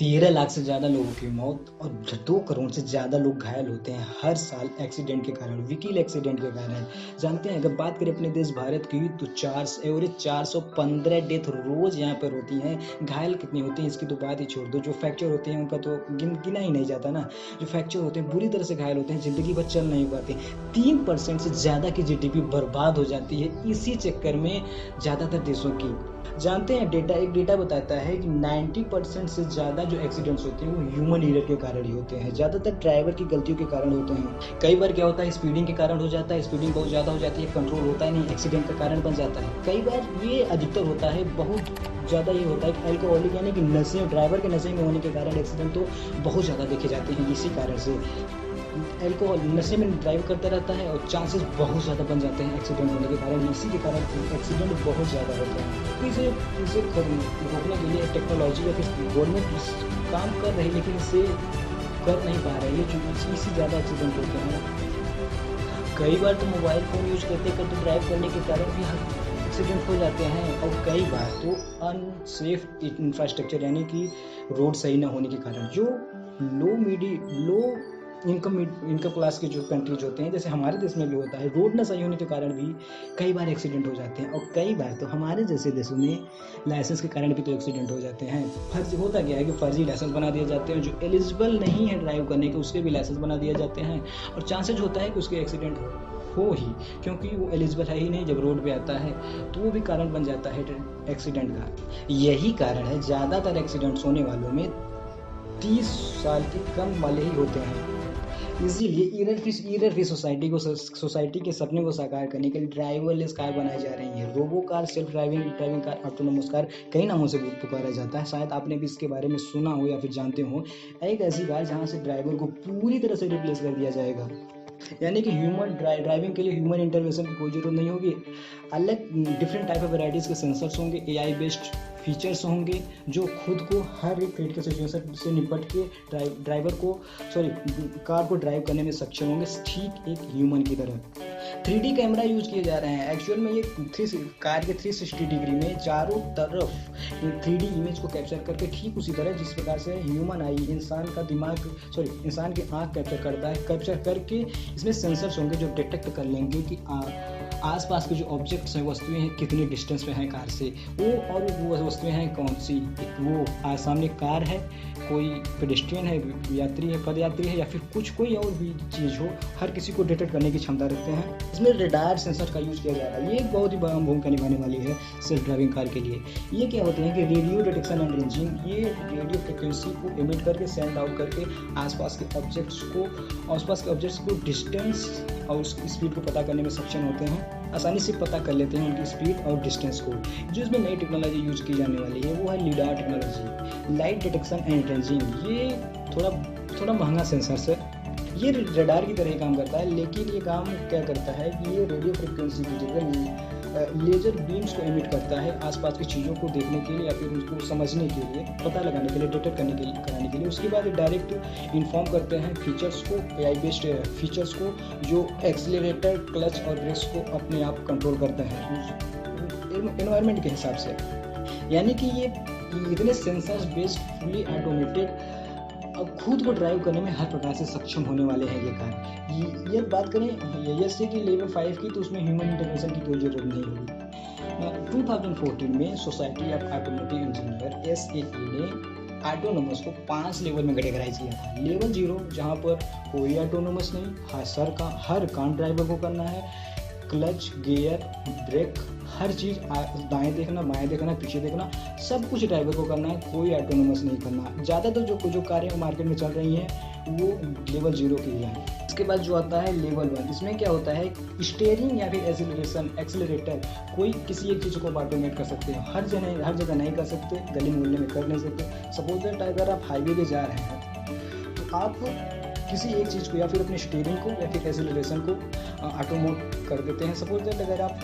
13 लाख से ज़्यादा लोगों की मौत और 2 करोड़ से ज़्यादा लोग घायल होते हैं हर साल एक्सीडेंट के कारण, व्हीकल एक्सीडेंट के कारण। जानते हैं, अगर बात करें अपने देश भारत की तो एवरेज 415 डेथ रोज़ यहाँ पर होती हैं। घायल कितने होते हैं इसकी तो बात ही छोड़ दो। जो फ्रैक्चर होते हैं उनका तो गिना ही नहीं जाता ना। जो फ्रैक्चर होते हैं बुरी तरह से घायल होते हैं, ज़िंदगी भर चल नहीं पाते। 3% से ज़्यादा की जीडीपी बर्बाद हो जाती है इसी चक्कर में ज़्यादातर देशों की। जानते हैं, एक डेटा बताता है कि 90% से ज़्यादा जो एक्सीडेंट्स होते हैं वो ह्यूमन एरर के कारण ही होते हैं। ज़्यादातर ड्राइवर की गलतियों के कारण होते हैं। कई बार क्या होता है, स्पीडिंग के कारण हो जाता है, स्पीडिंग बहुत ज़्यादा हो जाती है, कंट्रोल होता है नहीं, एक्सीडेंट का कारण बन जाता है। कई बार ये अधिकतर होता है, बहुत ज़्यादा ये होता है कि अल्कोहलिक यानी कि नशे, ड्राइवर के नशे में होने के कारण एक्सीडेंट तो बहुत ज़्यादा देखे जाते हैं। इसी कारण से अल्कोहल नशे में ड्राइव करता रहता है और चांसेस बहुत ज़्यादा बन जाते हैं एक्सीडेंट होने के कारण। इसी के कारण एक्सीडेंट बहुत ज़्यादा होता है। तो इसे रोकने के लिए टेक्नोलॉजी या फिर गवर्नमेंट काम कर रही है, लेकिन इसे कर नहीं पा रही है, इसी ज़्यादा एक्सीडेंट होते हैं। कई बार तो मोबाइल फ़ोन यूज़ करते ड्राइव करने के कारण भी एक्सीडेंट हो जाते हैं, और कई बार तो अनसेफ इंफ्रास्ट्रक्चर यानी कि रोड सही न होने के कारण। जो लो इनकम क्लास के जो कंट्रीज होते हैं, जैसे हमारे देश में भी होता है, रोड ना सही होने के कारण भी कई बार एक्सीडेंट हो जाते हैं। और कई बार तो हमारे जैसे देशों में लाइसेंस के कारण भी तो एक्सीडेंट हो जाते हैं। फर्जी होता क्या है कि फर्जी लाइसेंस बना दिए जाते हैं, जो एलिजिबल नहीं है ड्राइव करने के उसके भी लाइसेंस बना दिए जाते हैं, और चांसेज होता है कि उसके एक्सीडेंट हो ही, क्योंकि वो एलिजिबल है ही नहीं। जब रोड पे आता है तो वो भी कारण बन जाता है एक्सीडेंट का। यही कारण है ज़्यादातर एक्सीडेंट्स होने वालों में 30 साल के कम वाले ही होते हैं। इसीलिए ईरर फ्री सोसाइटी के सपने को साकार करने के लिए ड्राइवरलेस कार बनाई जा रही है। Robo car, self driving car, autonomous car, कई नामों से पुकारा जाता है। शायद आपने भी इसके बारे में सुना हो या फिर जानते हो। एक ऐसी कार जहां से ड्राइवर को पूरी तरह से रिप्लेस कर दिया जाएगा, यानी कि ह्यूमन ड्राइविंग के लिए ह्यूमन इंटरवेंशन की कोई जरूरत नहीं होगी। अलग डिफरेंट टाइप ऑफ वैराइटीज़ के सेंसर्स होंगे, AI बेस्ड फीचर्स होंगे, जो खुद को हर एक क्रिटिकल सिचुएशन से निपट के कार को ड्राइव करने में सक्षम होंगे, ठीक एक ह्यूमन की तरह। 3D कैमरा यूज किए जा रहे हैं। एक्चुअल में ये कार के 360 डिग्री में चारों तरफ 3D इमेज को कैप्चर करके, ठीक उसी तरह जिस प्रकार से ह्यूमन आई इंसान की आँख कैप्चर करके इसमें सेंसर्स होंगे जो डिटेक्ट कर लेंगे कि आसपास के जो ऑब्जेक्ट्स हैं, वस्तुएं हैं, कितनी डिस्टेंस पे हैं कार से, और वो वस्तुएं हैं कौन सी। वो सामने कार है, कोई पेडेस्ट्रियन है, यात्री है, पदयात्री है, या फिर कोई और भी चीज़ हो, हर किसी को डिटेक्ट करने की क्षमता रखते हैं। इसमें रेडार सेंसर का यूज़ किया जा रहा है। ये एक बहुत ही बड़ा भूमिका निभाने वाली है सेल्फ ड्राइविंग कार के लिए। ये क्या होते हैं कि रेडियो डिटेक्शन एंड रेंजिंग, ये रेडियो फ्रिक्वेंसी को इमिट करके सेंड आउट करके आसपास के ऑब्जेक्ट्स को डिस्टेंस और उसकी स्पीड को पता करने में सक्षम होते हैं। आसानी से पता कर लेते हैं उनकी स्पीड और डिस्टेंस को। जो इसमें नई टेक्नोलॉजी यूज़ की जाने वाली है वो है lidar technology, light detection and ranging. ये थोड़ा महंगा सेंसर है। ये रडार की तरह ही काम करता है, लेकिन ये काम क्या करता है कि ये रेडियो फ्रिक्वेंसी की जगह लेजर बीम्स को इमिट करता है आसपास की चीज़ों को देखने के लिए, या फिर उसको समझने के लिए, पता लगाने के लिए, डिटेक्ट कराने के लिए। उसके बाद डायरेक्ट इन्फॉर्म करते हैं फीचर्स को, AI बेस्ड फीचर्स को, जो एक्सीलरेटर, क्लच और ब्रेक्स को अपने आप कंट्रोल करते हैं एनवायरनमेंट के हिसाब से। यानी कि ये इतने सेंसर्स बेस्ड फुली ऑटोमेटेड अब खुद को ड्राइव करने में हर प्रकार से सक्षम होने वाले हैं ये कार। ये बात करें जैसे कि लेवल 5 की, तो उसमें ह्यूमन इंटरवेंशन की कोई जरूरत नहीं होगी। 2014 में society of automotive engineer SAE ने ऑटोनोमस को 5 लेवल में कैटेगराइज किया था। लेवल 0 जहाँ पर कोई ऑटोनोमस नहीं, हर काम ड्राइवर को करना है, क्लच, गियर, ब्रेक, हर चीज़, दाएं देखना, बाएं देखना, पीछे देखना, सब कुछ ड्राइवर को करना है, कोई ऑटोनोमस नहीं करना। ज़्यादातर जो कारें मार्केट में चल रही हैं वो लेवल 0 की है। इसके बाद जो आता है लेवल 1, इसमें क्या होता है, स्टीयरिंग या फिर एक्सीलरेटर कोई किसी एक चीज़ को ऑटोमेट कर सकते हैं। हर जगह नहीं कर सकते, गली मोहल्ले में कर नहीं सकते। सपोज दैट अगर आप हाईवे पे जा रहे हैं तो आप किसी एक चीज़ को, या फिर अपने स्टीयरिंग को या फिर एक्सीलरेशन को ऑटोमेट कर देते हैं। सपोज दैट अगर आप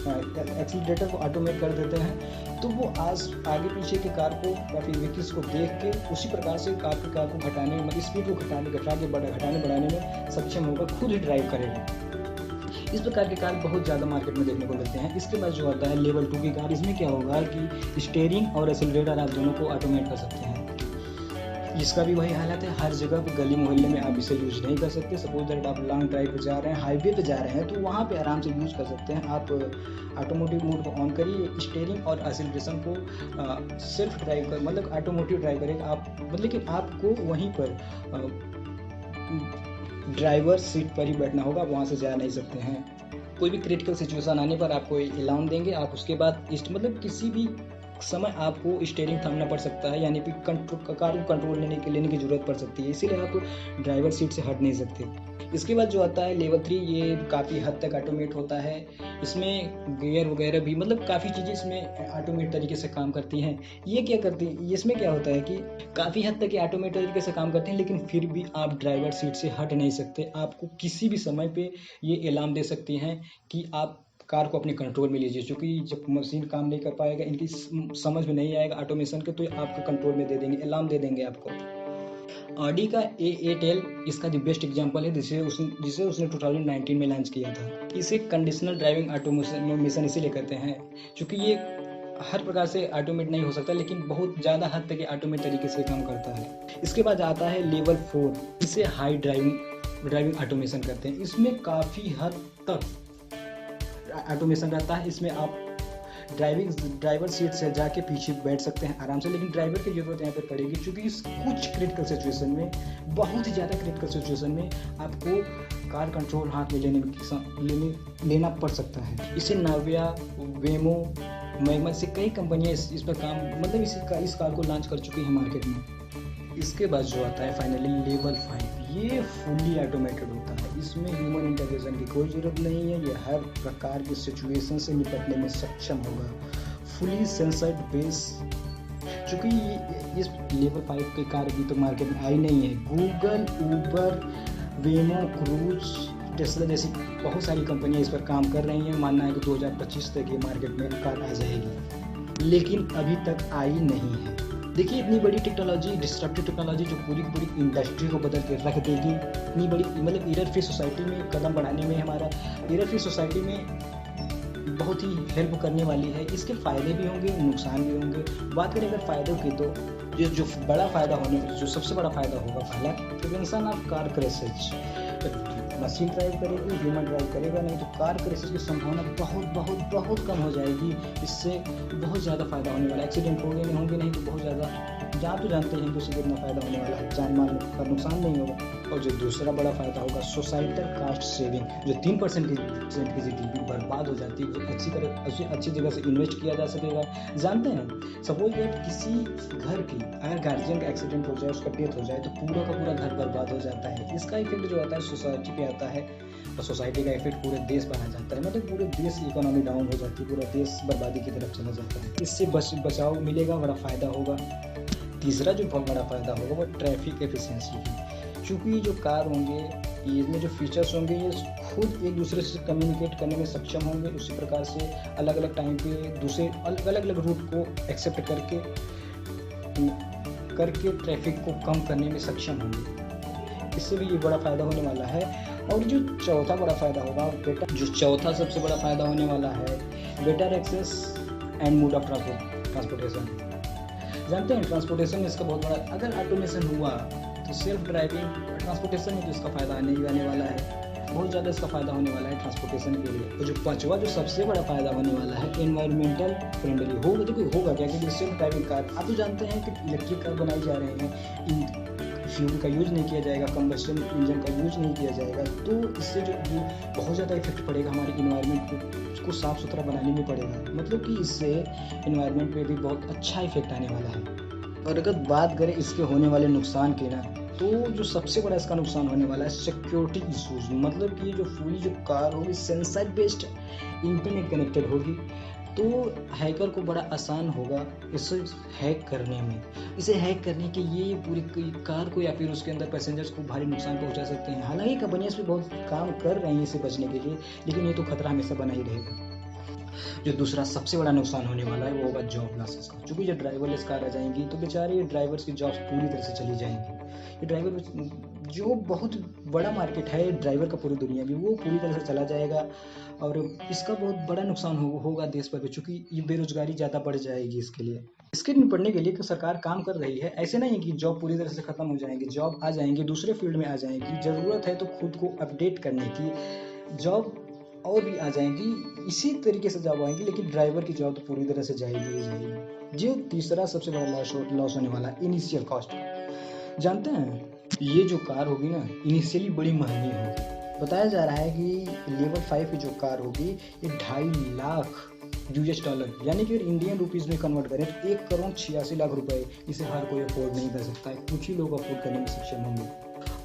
एक्सीलरेटर को ऑटोमेट कर देते हैं तो वो आगे पीछे के कार को या फिर व्हीकल्स को देख के उसी प्रकार से कार को घटाने में, स्पीड को घटाने बढ़ाने में सक्षम होगा, खुद ही ड्राइव करेगा। इस प्रकार के कार बहुत ज़्यादा मार्केट में देखने को मिलते हैं। इसके बाद जो आता है लेवल 2 की कार, इसमें क्या होगा कि स्टीयरिंग और एक्सीलरेटर आप दोनों को ऑटोमेट कर सकते हैं। इसका भी वही हालत है, हर जगह पे गली मोहल्ले में आप इसे यूज़ नहीं कर सकते। सपोज दैट आप लॉन्ग ड्राइव पे जा रहे हैं, हाईवे पे जा रहे हैं, तो वहाँ पे आराम से यूज़ कर सकते हैं। आप ऑटोमोटिव मोड को ऑन करिए, स्टीयरिंग और एक्सीलरेशन को सेल्फ ड्राइव कर मतलब ऑटोमोटिव ड्राइव करेगा आप, मतलब कि आपको वहीं पर ड्राइवर सीट पर ही बैठना होगा, आप वहाँ से जा नहीं सकते हैं। कोई भी क्रिटिकल सिचुएशन आने पर आपको अलार्म देंगे, आप उसके बाद मतलब किसी भी समय आपको स्टीयरिंग थामना पड़ सकता है, यानी कि कार को कंट्रोल लेने की ज़रूरत पड़ सकती है, इसीलिए आप ड्राइवर सीट से हट नहीं सकते। इसके बाद जो आता है लेवल 3, ये काफ़ी हद तक ऑटोमेट होता है। इसमें गियर वगैरह भी मतलब काफ़ी चीज़ें इसमें ऑटोमेट तरीके से काम करती हैं। ये क्या करती है, इसमें क्या होता है कि काफ़ी हद तक ये ऑटोमेट तरीके से काम करते हैं, लेकिन फिर भी आप ड्राइवर सीट से हट नहीं सकते। आपको किसी भी समय पे ये अलार्म दे सकती हैं कि आप कार को अपने कंट्रोल में लीजिए, क्योंकि जब मशीन काम नहीं कर पाएगा, इनकी समझ में नहीं आएगा ऑटोमेशन के, तो आपको कंट्रोल में दे देंगे, अलार्म दे देंगे आपको। ऑडी का A8L इसका द बेस्ट एग्जांपल है, जिसे उसने 2019 में लॉन्च किया था। इसे कंडीशनल ड्राइविंग ऑटोमेशन इसीलिए कहते हैं क्योंकि ये हर प्रकार से ऑटोमेट नहीं हो सकता, लेकिन बहुत ज़्यादा हद तक ऑटोमेट तरीके से काम करता है। इसके बाद आता है लेवल 4, इसे हाई ड्राइविंग ऑटोमेशन कहते हैं। इसमें काफ़ी हद तक ऑटोमेशन रहता है। इसमें आप ड्राइवर सीट से जाके पीछे बैठ सकते हैं आराम से, लेकिन ड्राइवर की ज़रूरत यहाँ पर पड़ेगी, क्योंकि कुछ क्रिटिकल सिचुएशन में, बहुत ही ज़्यादा क्रिटिकल सिचुएशन में आपको कार कंट्रोल हाथ में लेना पड़ सकता है। इसे नाविया, वेमो, मैगमा से कई कंपनियाँ इस पर काम मतलब इस कार को लॉन्च कर चुकी हैं मार्केट में। इसके बाद जो आता है फाइनली लेवल 5, ये फुली ऑटोमेटेड होता है। इसमें ह्यूमन इंटरवेंशन की कोई ज़रूरत नहीं है। ये हर प्रकार की सिचुएशन से निपटने में सक्षम होगा। फुली सेंसर्ड बेस, चूँकि इस लेवल 5 के कार अभी तो मार्केट में आई नहीं है। गूगल, उबर, वेमो, क्रूज, टेस्ला जैसी बहुत सारी कंपनियां इस पर काम कर रही हैं। मानना है कि 2025 तक ये मार्केट में कार आ जाएगी, लेकिन अभी तक आई नहीं है। देखिए, इतनी बड़ी टेक्नोलॉजी, डिस्ट्रप्टिव टेक्नोलॉजी जो पूरी की पूरी इंडस्ट्री को बदल के रख देगी, इतनी बड़ी मतलब एरर फ्री सोसाइटी में कदम बढ़ाने में, हमारा एरर फ्री सोसाइटी में बहुत ही हेल्प करने वाली है। इसके फ़ायदे भी होंगे, नुकसान भी होंगे। बात करें अगर फ़ायदों की, तो जो बड़ा फ़ायदा जो सबसे बड़ा फ़ायदा होगा पहला, prevention of car crashes. Machine drive करेगी, ह्यूमन ड्राइव करेगा नहीं, तो कार क्रैशेज की संभावना बहुत कम हो जाएगी। इससे बहुत ज़्यादा फ़ायदा होने वाला है। एक्सीडेंट होंगे नहीं तो बहुत ज़्यादा, तो जानते हैं कि उससे कितना फ़ायदा होने वाला है, जान माल का नुकसान नहीं होगा। और जो दूसरा बड़ा फ़ायदा होगा, सोसाइटल कास्ट सेविंग। जो 3% की GDP बर्बाद हो जाती है, वो अच्छी जगह से इन्वेस्ट किया जा सकेगा। जानते हैं, सपोज दैट किसी घर की अगर गार्जियन का एक्सीडेंट हो जाए, उसका डेथ हो जाए, तो पूरा का पूरा घर बर्बाद हो जाता है। इसका इफेक्ट जो आता है सोसाइटी पे आता है, और सोसाइटी का इफेक्ट पूरे देश पर आ जाता है। मतलब पूरे देश की इकोनॉमी डाउन हो जाती है, पूरा देश बर्बादी की तरफ चला जाता है। इससे बचाव मिलेगा, बड़ा फ़ायदा होगा। तीसरा जो बहुत बड़ा फ़ायदा होगा वो ट्रैफिक एफिशिएंसी की, क्योंकि जो कार होंगे, इसमें जो फीचर्स होंगे, ये खुद एक दूसरे से कम्युनिकेट करने में सक्षम होंगे। उसी प्रकार से अलग अलग टाइम पे दूसरे अलग रूट को एक्सेप्ट करके ट्रैफिक को कम करने में सक्षम होंगे। इससे भी ये बड़ा फ़ायदा होने वाला है। और जो चौथा बड़ा फ़ायदा होगा, चौथा सबसे बड़ा फ़ायदा होने वाला है, better access and mode of transportation. जानते हैं, ट्रांसपोर्टेशन में इसका बहुत बड़ा, अगर ऑटोमेशन हुआ तो सेल्फ ड्राइविंग ट्रांसपोर्टेशन में तो इसका फ़ायदा आने वाला है, बहुत ज़्यादा इसका फ़ायदा होने वाला है ट्रांसपोर्टेशन के लिए। और जो पांचवा, जो सबसे बड़ा फ़ायदा होने वाला है, एनवायरमेंटल फ्रेंडली होगा। तो होगा क्या, क्योंकि सेल्फ ड्राइविंग कार, आप तो जानते हैं कि इलेक्ट्रिक कार बनाई जा रहे हैं, फ्यूल का यूज़ नहीं किया जाएगा, कंबस्शन इंजन का यूज़ नहीं किया जाएगा, तो इससे जो बहुत ज़्यादा इफेक्ट पड़ेगा हमारे इन्वायरमेंट को, उसको साफ़ सुथरा बनाने में पड़ेगा। मतलब कि इससे इन्वायरमेंट पे भी बहुत अच्छा इफेक्ट आने वाला है। और अगर बात करें इसके होने वाले नुकसान की ना, तो जो सबसे बड़ा इसका नुकसान होने वाला है, सिक्योरिटी इशूज़। मतलब कि जो कार होगी सेंसर बेस्ड, इंटरनेट कनेक्टेड होगी, तो हैकर को बड़ा आसान होगा इसे हैक करने में। इसे हैक करने के ये पूरी कार को या फिर उसके अंदर पैसेंजर्स को भारी नुकसान पहुंचा सकते हैं। हालांकि कंपनियां इस पर बहुत काम कर रही हैं इसे बचने के लिए, लेकिन ये तो खतरा हमेशा बना ही रहेगा। जो दूसरा सबसे बड़ा नुकसान होने वाला है वो होगा जॉब लॉसेस का, क्योंकि जब ड्राइवरलेस कार आ जाएंगी तो बेचारे ड्राइवर्स की जॉब्स पूरी तरह से चली जाएंगी। ये ड्राइवर जो बहुत बड़ा मार्केट है ड्राइवर का पूरी दुनिया में, वो पूरी तरह से चला जाएगा। और इसका बहुत बड़ा नुकसान होगा देश पर भी, चूँकि ये बेरोजगारी ज़्यादा बढ़ जाएगी इसके लिए। इसके निपटने के लिए सरकार काम कर रही है। ऐसे नहीं है कि जॉब पूरी तरह से खत्म हो जाएंगी, जॉब आ जाएंगी, दूसरे फील्ड में आ जाएंगी। ज़रूरत है तो खुद को अपडेट करने की, जॉब और भी आ जाएंगी, इसी तरीके से जॉब आएंगी, लेकिन ड्राइवर की जॉब तो पूरी तरह से जाएगी ही जाएगी। जो तीसरा सबसे बड़ा लॉस होने वाला है, इनिशियल कॉस्ट। जानते हैं, ये जो कार होगी ना, इनिशियली बड़ी महंगी होगी। बताया जा रहा है कि लेवल 5 की जो कार होगी ये 2.5 लाख $, यानी कि इंडियन रुपीज़ में कन्वर्ट करें तो 1,86,00,000 रुपए, इसे हर कोई अफोर्ड नहीं कर सकता है, कुछ ही लोग अफोर्ड करने में सक्षम होंगे।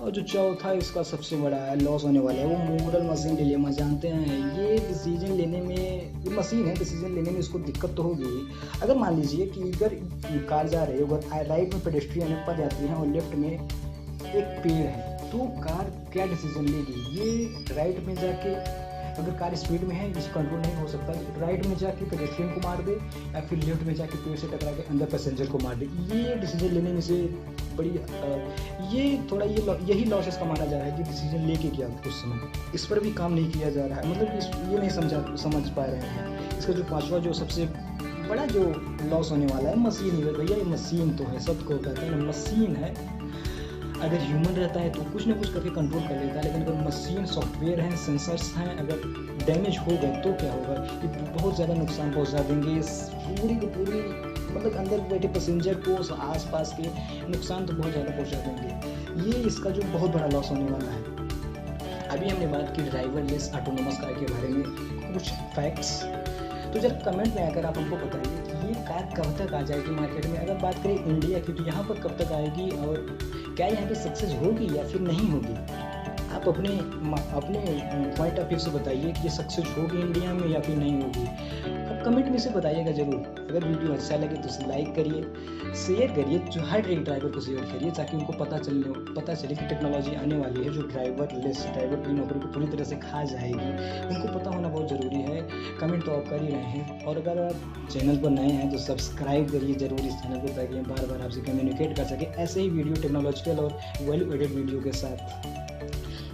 और जो चौथा इसका सबसे बड़ा लॉस होने वाला है वो मॉडल मशीन डिलेमा। जानते हैं, ये डिसीजन लेने में, ये मशीन है, डिसीजन लेने में इसको दिक्कत तो होगी। अगर मान लीजिए कि अगर कार जा रही है, अगर राइट में पेडेस्ट्रियन है, पर जाती है और लेफ्ट में एक पेड़ है, तो कार क्या डिसीजन लेगी? ये राइट में जाके, अगर कार स्पीड में है, जिस कंट्रोल नहीं हो सकता, राइट में जाके पेडेस्ट्रियन को मार दे या फिर लेफ्ट में जाके पेड़ से टकरा के अंदर पैसेंजर को मार दे। ये डिसीजन लेने में से बड़ी ये थोड़ा यही लॉस इसका माना जा रहा है कि डिसीजन लेके किया उस समय, इस पर भी काम नहीं किया जा रहा है। मतलब ये नहीं समझ पा रहे हैं। इसका जो पांचवा जो सबसे बड़ा जो लॉस होने वाला है, मशीन ही है। भैया ये मशीन तो है, सबको कहते हैं मशीन है। अगर ह्यूमन रहता है तो कुछ ना कुछ करके कंट्रोल कर लेता है, लेकिन अगर मशीन सॉफ्टवेयर हैं, सेंसर्स हैं, अगर डैमेज हो गए तो क्या होगा? ये बहुत ज़्यादा नुकसान पहुंचा देंगे पूरी की पूरी, मतलब अंदर बैठे पैसेंजर को, आसपास के नुकसान तो बहुत ज़्यादा पहुंचा देंगे। ये इसका जो बहुत बड़ा लॉस होने वाला है। अभी हमने बात की ड्राइवरलेस ऑटोनोमस कार के बारे में, कुछ फैक्ट्स। तो जरा कमेंट में आकर आप हमको बताइए कि ये कार कब तक आ जाएगी मार्केट में। अगर बात करें इंडिया की, तो यहाँ पर कब तक आएगी और क्या यहाँ पे सक्सेस होगी या फिर नहीं होगी? आप अपने पॉइंट ऑफ व्यू से बताइए कि ये सक्सेस होगी इंडिया में या फिर नहीं होगी। आप कमेंट में से बताइएगा ज़रूर। अगर वीडियो अच्छा लगे तो उसे लाइक करिए, शेयर करिए, जो हर एक ड्राइवर को शेयर करिए, ताकि उनको पता चले कि टेक्नोलॉजी आने वाली है जो ड्राइवर की नौकरी को पूरी तरह से खा जाएगी। उनको पता होना बहुत ज़रूरी है। कमेंट तो आप कर ही रहे हैं, और अगर आप चैनल पर नए हैं तो सब्सक्राइब करिए ज़रूर इस चैनल को, ताकि हम बार बार आपसे कम्युनिकेट कर सकें ऐसे ही वीडियो, टेक्नोलॉजिकल और वैल्यू एडेड वीडियो के साथ।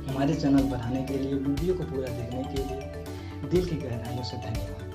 हमारे चैनल बढ़ाने के लिए, वीडियो को पूरा देखने के लिए दिल की गहराइयों से धन्यवाद।